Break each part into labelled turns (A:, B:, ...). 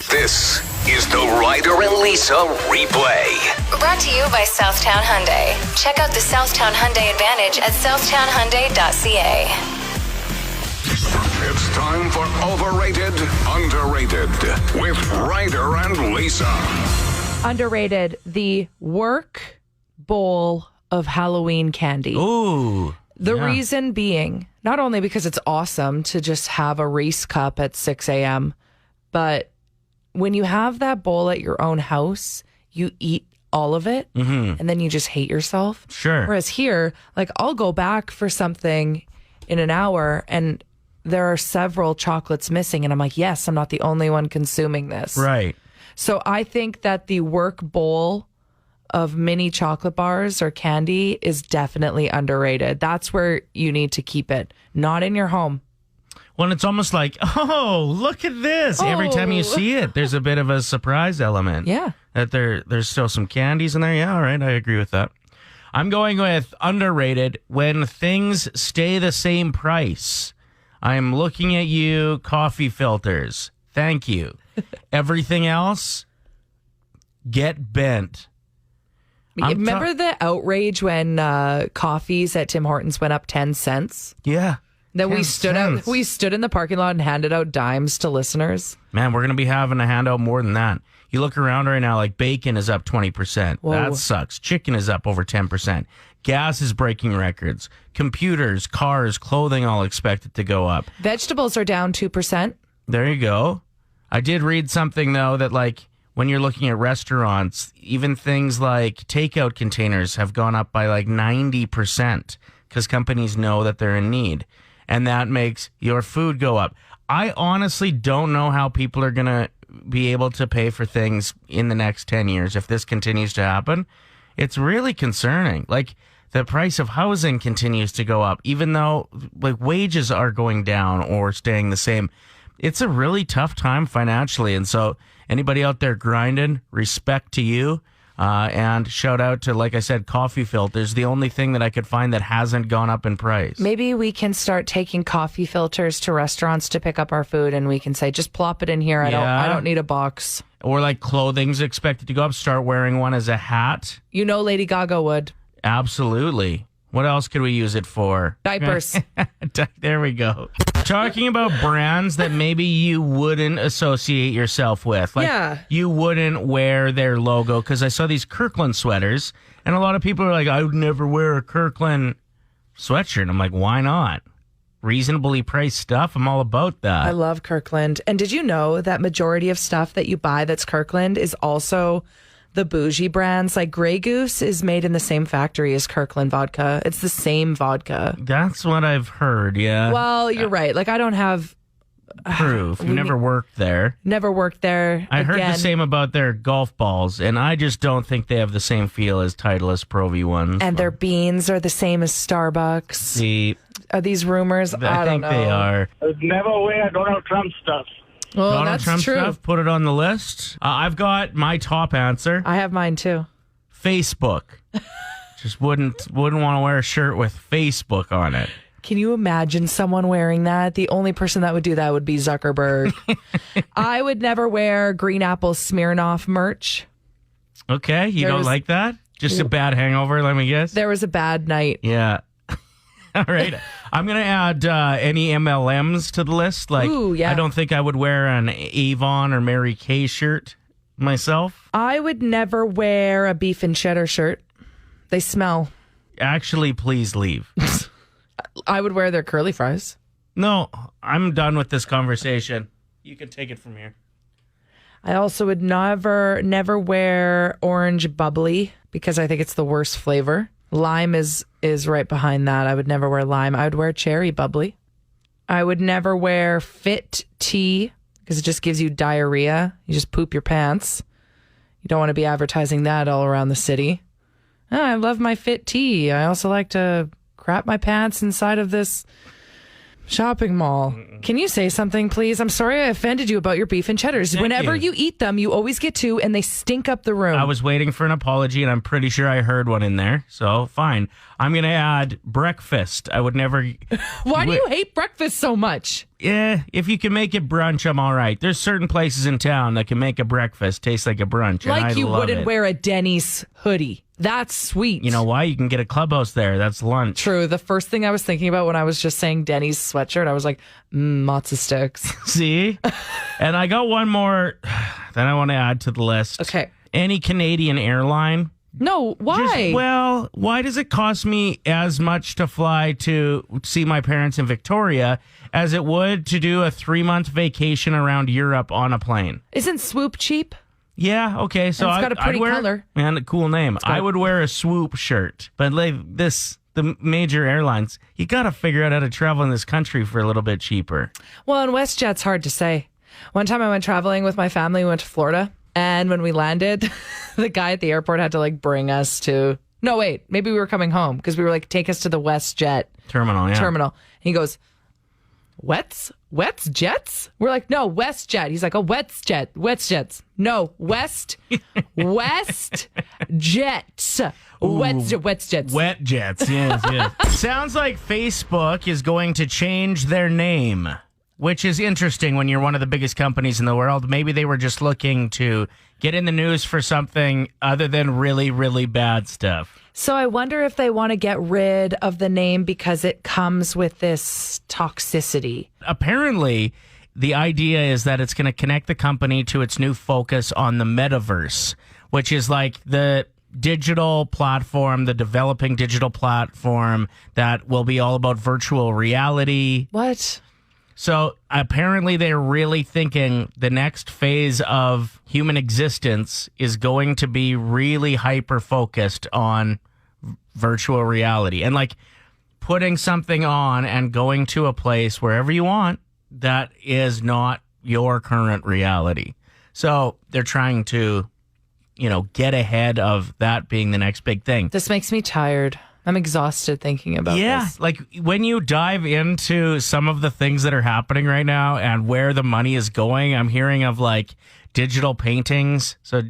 A: This is the Ryder and Lisa replay.
B: Brought to you by Southtown Hyundai. Check out the Southtown Hyundai Advantage at southtownhyundai.ca.
A: It's time for Overrated Underrated with Ryder and Lisa.
C: Underrated, the work bowl of Halloween candy.
D: Ooh.
C: The reason being, not only because it's awesome to just have a Reese cup at 6 a.m., but when you have that bowl at your own house, you eat all of it and then you just hate yourself.
D: Sure.
C: Whereas here, like, I'll go back for something in an hour and there are several chocolates missing. And I'm like, yes, I'm not the only one consuming this.
D: Right.
C: So I think that the work bowl of mini chocolate bars or candy is definitely underrated. That's where you need to keep it, not in your home.
D: Well, it's almost like, oh, look at this. Every time you see it, there's a bit of a surprise element.
C: Yeah.
D: That there's still some candies in there. Yeah, all right. I agree with that. I'm going with underrated when things stay the same price. I'm looking at you, coffee filters. Thank you. Everything else, get bent.
C: Remember the outrage when coffees at Tim Hortons went up 10 cents?
D: Yeah.
C: Then we stood in the parking lot and handed out dimes to listeners.
D: Man, we're going to be having to hand out more than that. You look around right now, like bacon is up 20%.
C: Whoa.
D: That sucks. Chicken is up over 10%. Gas is breaking records. Computers, cars, clothing all expected to go up.
C: Vegetables are down 2%.
D: There you go. I did read something, though, that like when you're looking at restaurants, even things like takeout containers have gone up by like 90% because companies know that they're in need. And that makes your food go up. I honestly don't know how people are going to be able to pay for things in the next 10 years if this continues to happen. It's really concerning. Like, the price of housing continues to go up, even though like wages are going down or staying the same. It's a really tough time financially. And so anybody out there grinding, respect to you. And shout out to, like I said, coffee filters, the only thing that I could find that hasn't gone up in price.
C: Maybe we can start taking coffee filters to restaurants to pick up our food and we can say, just plop it in here. I don't need a box.
D: Or like clothing's expected to go up. Start wearing one as a hat.
C: You know Lady Gaga would.
D: Absolutely. What else could we use it for?
C: Diapers.
D: There we go. Talking about brands that maybe you wouldn't associate yourself with. Like, you wouldn't wear their logo. Because I saw these Kirkland sweaters, and a lot of people are like, I would never wear a Kirkland sweatshirt. And I'm like, why not? Reasonably priced stuff. I'm all about that.
C: I love Kirkland. And did you know that majority of stuff that you buy that's Kirkland is also the bougie brands? Like Grey Goose is made in the same factory as Kirkland vodka. It's the same vodka.
D: That's what I've heard, yeah.
C: Well, you're right. Like, I don't have
D: proof. You never worked there.
C: Never worked there.
D: I heard the same about their golf balls, and I just don't think they have the same feel as Titleist Pro V ones.
C: And their beans are the same as Starbucks. Are these rumors? I don't know.
D: They are.
E: Never wear Donald Trump stuff.
C: Well,
D: Donald
C: that's
D: Trump
C: true.
D: stuff, put it on the list. I've got my top answer.
C: I have mine too.
D: Facebook. Just wouldn't want to wear a shirt with Facebook on it.
C: Can you imagine someone wearing that? The only person that would do that would be Zuckerberg. I would never wear Green Apple Smirnoff merch.
D: Okay, you don't like that? Just a bad hangover, let me guess?
C: There was a bad night.
D: Yeah. All right. I'm going to add any MLMs to the list. Like,
C: ooh, yeah.
D: I don't think I would wear an Avon or Mary Kay shirt myself.
C: I would never wear a beef and cheddar shirt. They smell.
D: Actually, please leave.
C: I would wear their curly fries.
D: No, I'm done with this conversation. You can take it from here.
C: I also would never wear orange bubbly because I think it's the worst flavor. Lime is right behind that. I would never wear lime. I would wear cherry bubbly. I would never wear fit tea because it just gives you diarrhea. You just poop your pants. You don't want to be advertising that all around the city. Oh, I love my fit tea. I also like to crap my pants inside of this Shopping mall. Can you say something, please? I'm sorry I offended you about your beef and cheddars. Whenever you eat them, you always get two, and they stink up the room.
D: I was waiting for an apology, and I'm pretty sure I heard one in there. So, fine. I'm going to add breakfast. I would never...
C: Why do you hate breakfast so much?
D: Yeah, if you can make it brunch, I'm all right. There's certain places in town that can make a breakfast taste like a brunch, and I
C: Like you
D: love
C: wouldn't
D: it.
C: wear a Denny's hoodie. That's sweet.
D: You know why? You can get a clubhouse there. That's lunch.
C: True. The first thing I was thinking about when I was just saying Denny's sweatshirt, I was like, matzo sticks.
D: See? And I got one more that I want to add to the list.
C: Okay.
D: Any Canadian airline.
C: No, why?
D: Why does it cost me as much to fly to see my parents in Victoria as it would to do a 3-month vacation around Europe on a plane?
C: Isn't Swoop cheap?
D: Yeah, okay. So
C: And it's got a pretty color.
D: And a cool name. I would wear a Swoop shirt. But like the major airlines, you got to figure out how to travel in this country for a little bit cheaper.
C: Well, and WestJet's hard to say. One time I went traveling with my family. We went to Florida. And when we landed, the guy at the airport had to like bring us to... No, wait. Maybe we were coming home because we were like, take us to the WestJet
D: Terminal.
C: And he goes, Jets? We're like, no, WestJet. He's like, oh, WestJets. No, WestJets. WestJets.
D: Wet jets, yes. Sounds like Facebook is going to change their name, which is interesting when you're one of the biggest companies in the world. Maybe they were just looking to get in the news for something other than really, really bad stuff.
C: So I wonder if they want to get rid of the name because it comes with this toxicity.
D: Apparently, the idea is that it's going to connect the company to its new focus on the Metaverse, which is like the digital platform, the developing digital platform that will be all about virtual reality.
C: What?
D: So apparently they're really thinking the next phase of human existence is going to be really hyper-focused on virtual reality and like putting something on and going to a place wherever you want that is not your current reality. So they're trying to, get ahead of that being the next big thing.
C: This makes me tired. I'm exhausted thinking about this.
D: Yeah, like when you dive into some of the things that are happening right now and where the money is going, I'm hearing of like digital paintings. So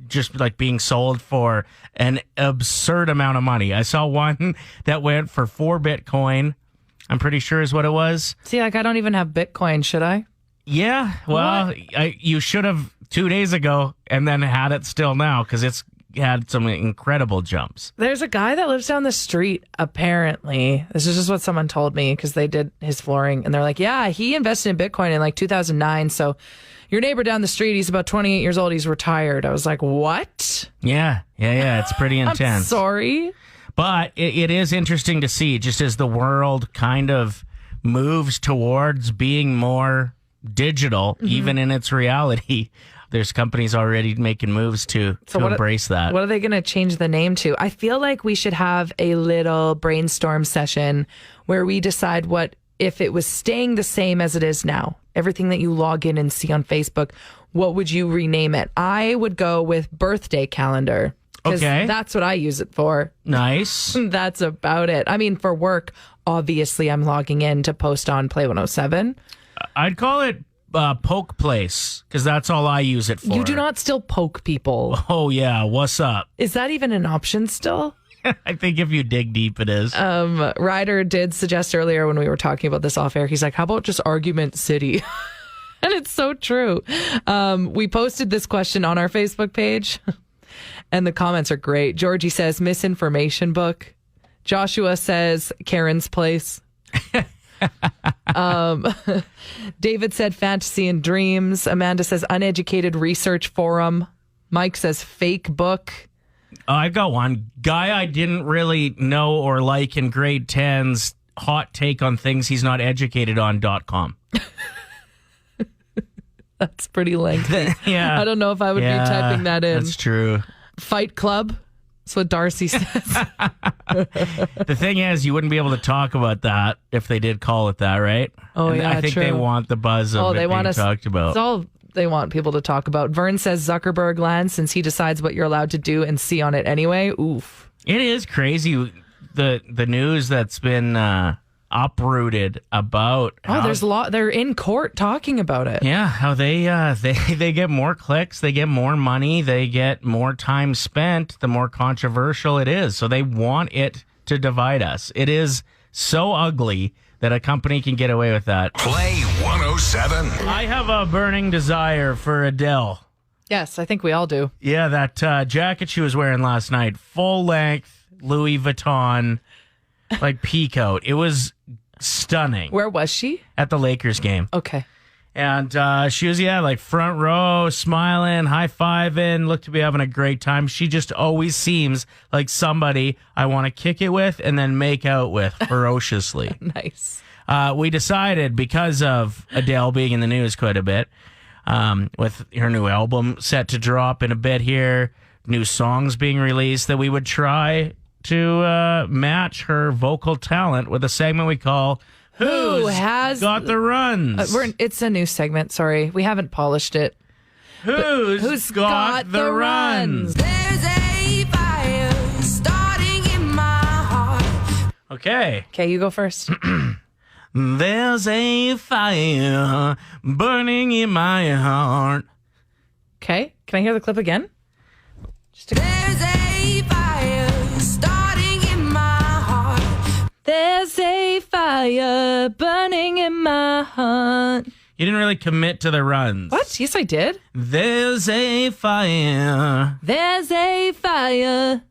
D: just like being sold for an absurd amount of money. I saw one that went for 4 Bitcoin. I'm pretty sure is what it was.
C: See, like I don't even have Bitcoin, should I?
D: Yeah, well, you should have 2 days ago and then had it still now because it's had some incredible jumps.
C: There's a guy that lives down the street, apparently. This is just what someone told me because they did his flooring. And they're like, yeah, he invested in Bitcoin in like 2009. So your neighbor down the street, he's about 28 years old. He's retired. I was like, what?
D: Yeah. It's pretty intense.
C: I'm sorry.
D: But it is interesting to see just as the world kind of moves towards being more digital, even in its reality. There's companies already making moves to embrace that.
C: What are they going to change the name to? I feel like we should have a little brainstorm session where we decide what, if it was staying the same as it is now, everything that you log in and see on Facebook, what would you rename it? I would go with birthday calendar.
D: Okay.
C: That's what I use it for.
D: Nice.
C: That's about it. I mean, for work, obviously I'm logging in to post on Play 107.
D: I'd call it Poke Place, because that's all I use it for.
C: You do not still poke people.
D: Oh, yeah. What's up?
C: Is that even an option still?
D: I think if you dig deep, it is.
C: Ryder did suggest earlier when we were talking about this off air, he's like, how about just Argument City? And it's so true. We posted this question on our Facebook page, and the comments are great. Georgie says, misinformation book. Joshua says, Karen's Place. David said fantasy and dreams. Amanda says uneducated research forum. Mike says fake book.
D: I've got one. Guy I didn't really know or like in grade 10's hot take on things he's not educated on.com.
C: That's pretty lengthy.
D: Yeah.
C: I don't know if I would be typing that in.
D: That's true.
C: Fight Club. That's what Darcy says.
D: The thing is, you wouldn't be able to talk about that if they did call it that, right?
C: Oh,
D: and
C: yeah,
D: I think
C: true.
D: they want the buzz of it being talked about.
C: It's all they want people to talk about. Vern says Zuckerberg land since he decides what you're allowed to do and see on it anyway. Oof.
D: It is crazy, the news that's been uprooted about
C: Oh, there's a lot. They're in court talking about it.
D: Yeah, how they get more clicks, they get more money, they get more time spent, the more controversial it is. So they want it to divide us. It is so ugly that a company can get away with that.
A: Play 107.
D: I have a burning desire for Adele.
C: Yes, I think we all do.
D: Yeah, that jacket she was wearing last night, full length Louis Vuitton, like peacoat. It was stunning.
C: Where was she?
D: At the Lakers game.
C: Okay.
D: And she was, like front row, smiling, high-fiving, looked to be having a great time. She just always seems like somebody I want to kick it with and then make out with ferociously.
C: Nice.
D: We decided, because of Adele being in the news quite a bit, with her new album set to drop in a bit here, new songs being released, that we would try to match her vocal talent with a segment we call
C: Who has
D: Got the Runs?
C: It's a new segment. Sorry, we haven't polished it.
D: Who's got the runs?
F: There's a fire starting in my heart.
D: Okay.
C: Okay, you go first.
D: There's a fire burning in my heart.
C: Okay, can I hear the clip again?
F: There's a fire starting in my heart.
C: There's a fire burning in my heart.
D: You didn't really commit to the runs.
C: What? Yes, I did.
D: There's a fire.
C: There's a fire.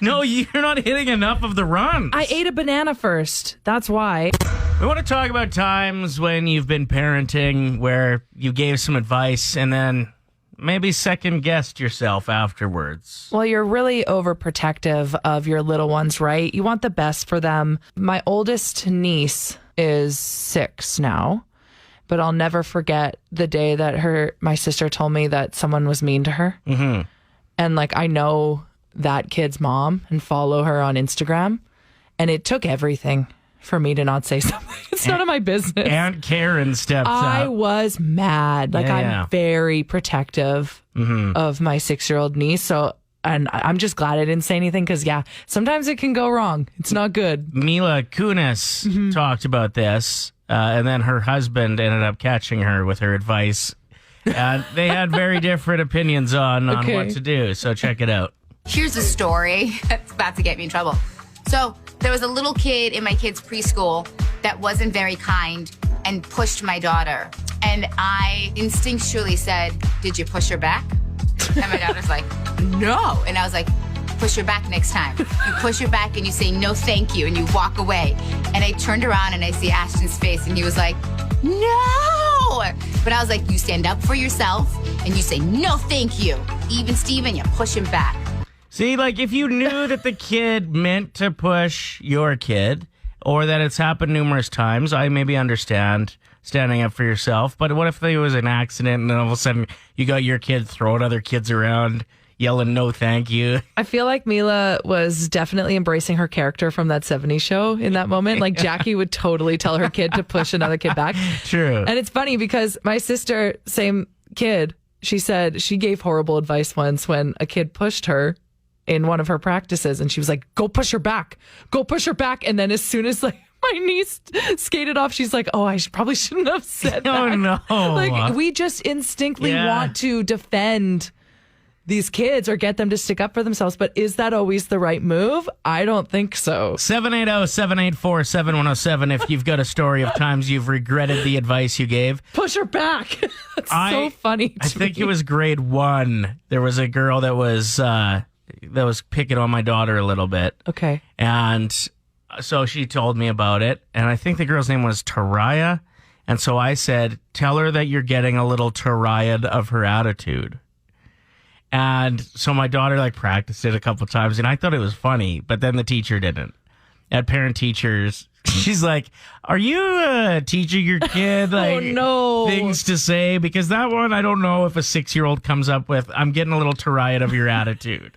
D: No, you're not hitting enough of the runs.
C: I ate a banana first. That's why.
D: We want to talk about times when you've been parenting where you gave some advice and then maybe second-guessed yourself afterwards.
C: Well, you're really overprotective of your little ones, right? You want the best for them. My oldest niece is 6 now, but I'll never forget the day that my sister told me that someone was mean to her. Mm-hmm. And I know that kid's mom and follow her on Instagram, and it took everything for me to not say something. It's none of my business.
D: Aunt Karen steps
C: I
D: up.
C: was mad. I'm
D: Yeah.
C: very protective of my 6-year-old niece. So, and I'm just glad I didn't say anything because, sometimes it can go wrong. It's not good.
D: Mila Kunis talked about this, and then her husband ended up catching her with her advice. They had very different opinions on
C: Okay.
D: what to do, so check it out.
G: Here's a story that's about to get me in trouble. So there was a little kid in my kid's preschool that wasn't very kind and pushed my daughter. And I instinctually said, "Did you push her back?" And my daughter's like, "No." And I was like, "Push her back next time. You push her back and you say, 'No, thank you,' and you walk away." And I turned around and I see Ashton's face and he was like, "No." But I was like, "You stand up for yourself and you say, 'No, thank you.' Even Steven, you push him back."
D: See, if you knew that the kid meant to push your kid, or that it's happened numerous times, I maybe understand standing up for yourself. But what if there was an accident and then all of a sudden you got your kid throwing other kids around, yelling, "No, thank you"?
C: I feel like Mila was definitely embracing her character from that 70s show in that moment. Jackie would totally tell her kid to push another kid back.
D: True.
C: And it's funny because my sister, same kid, she said she gave horrible advice once when a kid pushed her in one of her practices, and she was like, "Go push her back, go push her back." And then as soon as my niece skated off, she's like, "Oh, I probably shouldn't have said that."
D: Oh, no.
C: We just instinctively
D: Yeah.
C: want to defend these kids or get them to stick up for themselves. But is that always the right move? I don't think so.
D: 780-784-7107 if you've got a story of times you've regretted the advice you gave.
C: Push her back. That's so funny.
D: I think it was grade 1. There was a girl that was picking on my daughter a little bit.
C: Okay.
D: And so she told me about it. And I think the girl's name was Taraya. And so I said, "Tell her that you're getting a little Taraya of her attitude." And so my daughter practiced it a couple times, and I thought it was funny, but then the teacher didn't. At parent teachers, she's like, "Are you teaching your kid
C: no.
D: things to say? Because that one, I don't know if a 6-year-old comes up with, 'I'm getting a little Taraya of your attitude.'"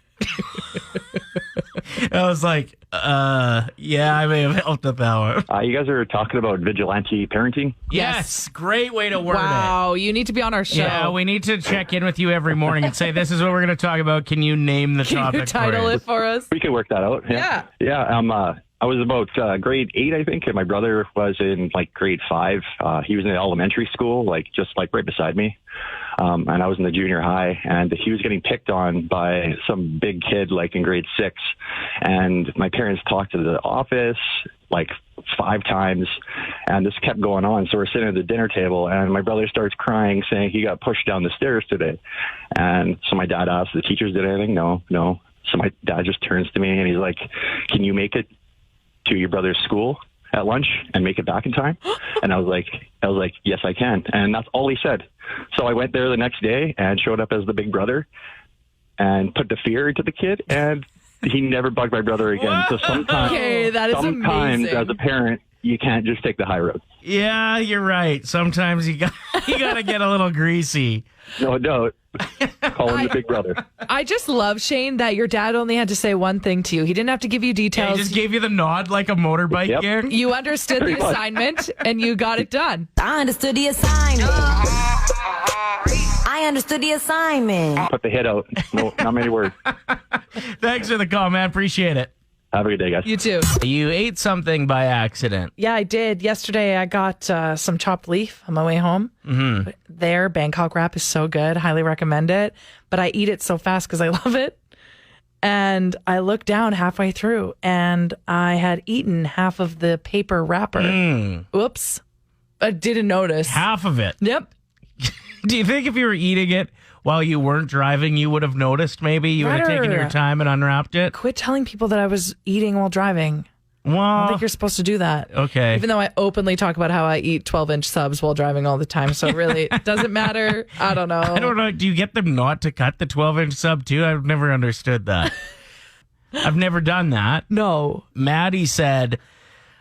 D: I was like, yeah, I may have helped with that one.
E: You guys are talking about vigilante parenting.
D: Yes, great way to word it.
C: Wow, you need to be on our show.
D: Yeah, we need to check in with you every morning and say, "This is what we're going to talk about. Can you name the
C: Can
D: topic
C: you title
D: for
C: it for us?
E: We could work that out.
C: Yeah.
E: Yeah. I was about grade 8, I think, and my brother was in like grade 5. He was in elementary school, just right beside me. And I was in the junior high, and he was getting picked on by some big kid in grade 6. And my parents talked to the office 5 times, and this kept going on. So we're sitting at the dinner table, and my brother starts crying, saying he got pushed down the stairs today. And so my dad asked, the teachers did anything? No. So my dad just turns to me, and he's like, can you make it to your brother's school at lunch and make it back in time? And I was like, yes, I can. And that's all he said. So I went there the next day and showed up as the big brother and put the fear into the kid, and he never bugged my brother again. So sometimes,
C: that is amazing.
E: As a parent, you can't just take the high road.
D: Yeah, you're right. Sometimes you got to get a little greasy.
E: No. Call him the big brother.
C: I just love, Shane, that your dad only had to say one thing to you. He didn't have to give you details.
D: Yeah, he just gave you the nod like a motorbike gang.
C: You understood the assignment, and you got it done.
H: I understood the assignment. I understood the assignment.
E: Put the hit out. No, not many words.
D: Thanks for the call, man. Appreciate it.
E: Have a good day, guys.
C: You too.
D: You ate something by accident.
C: Yeah, I did. Yesterday, I got some chopped leaf on my way home. Mm-hmm. Their Bangkok wrap is so good. Highly recommend it. But I eat it so fast because I love it. And I looked down halfway through, and I had eaten half of the paper wrapper. Oops. I didn't notice.
D: Half of it.
C: Yep.
D: Do you think if you were eating it while you weren't driving, you would have noticed maybe? You would have taken your time and unwrapped it?
C: Quit telling people that I was eating while driving.
D: Well,
C: I don't think you're supposed to do that.
D: Okay.
C: Even though I openly talk about how I eat 12-inch subs while driving all the time. So really, it doesn't matter. I don't know.
D: I don't know. Do you get them not to cut the 12-inch sub too? I've never understood that. I've never done that.
C: No.
D: Maddie said,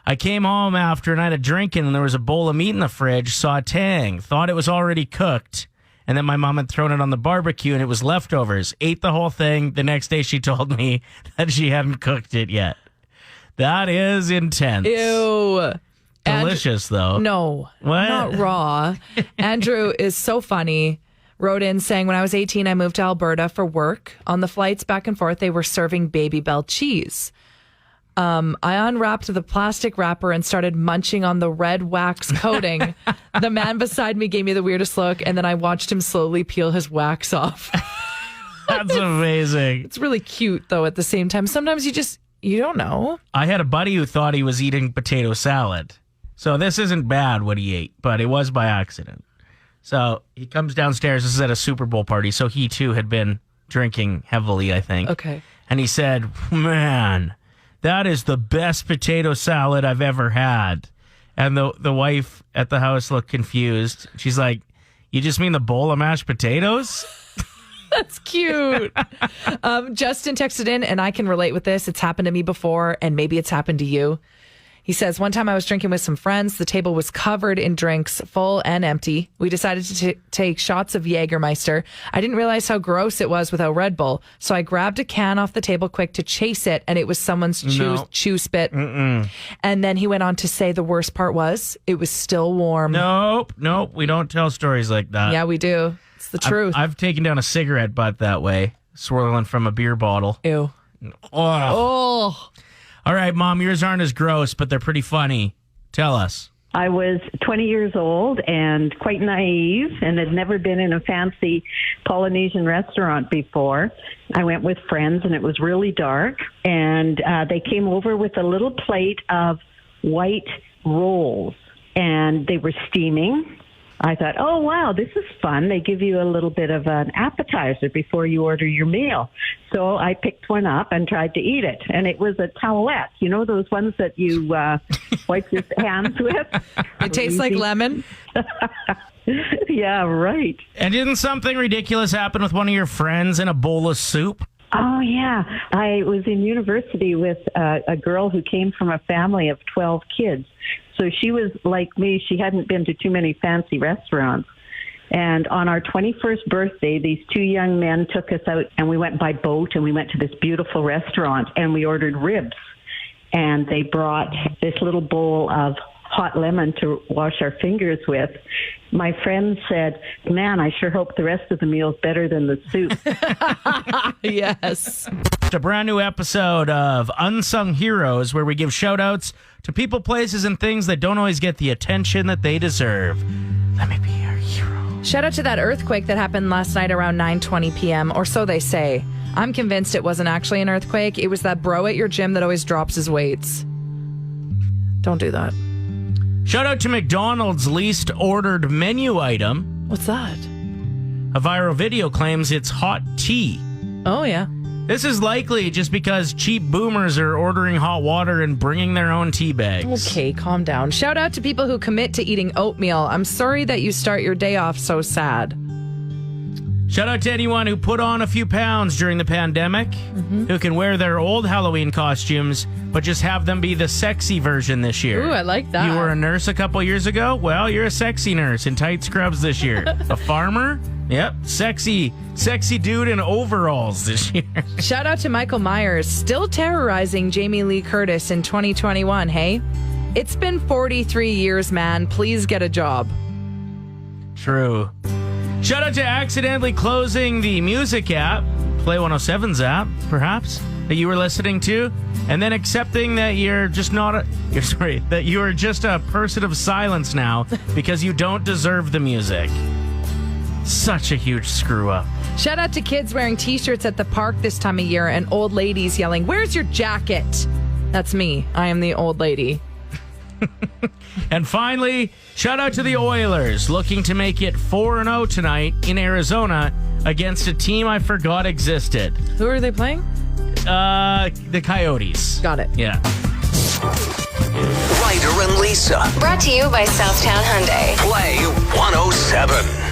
D: I came home after a night of drinking and there was a bowl of meat in the fridge, sauteing, thought it was already cooked. And then my mom had thrown it on the barbecue and it was leftovers. Ate the whole thing. The next day she told me that she hadn't cooked it yet. That is intense.
C: Ew.
D: Delicious, though.
C: No.
D: What?
C: Not raw. Andrew is so funny. Wrote in saying, when I was 18, I moved to Alberta for work. On the flights back and forth, they were serving Baby Bell cheese. I unwrapped the plastic wrapper and started munching on the red wax coating. The man beside me gave me the weirdest look, and then I watched him slowly peel his wax off.
D: That's amazing.
C: It's really cute, though, at the same time. Sometimes you don't know.
D: I had a buddy who thought he was eating potato salad. So this isn't bad what he ate, but it was by accident. So he comes downstairs. This is at a Super Bowl party. So he, too, had been drinking heavily, I think.
C: Okay.
D: And he said, man, that is the best potato salad I've ever had. And the wife at the house looked confused. She's like, you just mean the bowl of mashed potatoes?
C: That's cute. Justin texted in, and I can relate with this. It's happened to me before, and maybe it's happened to you. He says, one time I was drinking with some friends. The table was covered in drinks, full and empty. We decided to take shots of Jägermeister. I didn't realize how gross it was without Red Bull. So I grabbed a can off the table quick to chase it, and it was someone's chew spit.
D: Mm-mm.
C: And then he went on to say the worst part was it was still warm.
D: Nope. We don't tell stories like that.
C: Yeah, we do. It's the truth.
D: I've taken down a cigarette butt that way, swirling from a beer bottle.
C: Ew. Oh.
D: All right, Mom, yours aren't as gross, but they're pretty funny. Tell us.
I: I was 20 years old and quite naive and had never been in a fancy Polynesian restaurant before. I went with friends and it was really dark. And they came over with a little plate of white rolls and they were steaming. I thought, oh, wow, this is fun. They give you a little bit of an appetizer before you order your meal. So I picked one up and tried to eat it. And it was a towelette. You know those ones that you wipe your hands with?
C: It tastes like lemon.
I: Yeah, right.
D: And didn't something ridiculous happen with one of your friends in a bowl of soup?
I: Oh, yeah. I was in university with a girl who came from a family of 12 kids. So she was like me. She hadn't been to too many fancy restaurants. And on our 21st birthday, these two young men took us out and we went by boat and we went to this beautiful restaurant and we ordered ribs. And they brought this little bowl of hot lemon to wash our fingers with. My friend said, man, I sure hope the rest of the meal's better than the soup.
C: Yes.
D: A brand new episode of Unsung Heroes where we give shout outs to people, places, and things that don't always get the attention that they deserve. Let me be your hero.
C: Shout out to that earthquake that happened last night around 9:20 p.m., or so they say. I'm convinced it wasn't actually an earthquake. It was that bro at your gym that always drops his weights. Don't do that.
D: Shout out to McDonald's least ordered menu item.
C: What's that?
D: A viral video claims it's hot tea.
C: Oh, yeah.
D: This is likely just because cheap boomers are ordering hot water and bringing their own tea bags.
C: Okay, calm down. Shout out to people who commit to eating oatmeal. I'm sorry that you start your day off so sad.
D: Shout out to anyone who put on a few pounds during the pandemic, who can wear their old Halloween costumes, but just have them be the sexy version this year.
C: Ooh, I like that.
D: You were a nurse a couple years ago? Well, you're a sexy nurse in tight scrubs this year. A farmer? Yep, sexy dude in overalls this year.
C: Shout out to Michael Myers, still terrorizing Jamie Lee Curtis in 2021, hey? It's been 43 years, man. Please get a job.
D: True. Shout out to accidentally closing the music app, Play 107's app, perhaps, that you were listening to, and then accepting that you're just that you are just a person of silence now because you don't deserve the music. Such a huge screw up.
C: Shout out to kids wearing t-shirts at the park this time of year and old ladies yelling, "Where's your jacket?" That's me. I am the old lady.
D: And finally, shout out to the Oilers, looking to make it 4-0 tonight in Arizona against a team I forgot existed.
C: Who are they playing?
D: The Coyotes.
C: Got it.
D: Yeah.
A: Ryder and Lisa.
B: Brought to you by Southtown Hyundai.
A: Play 107.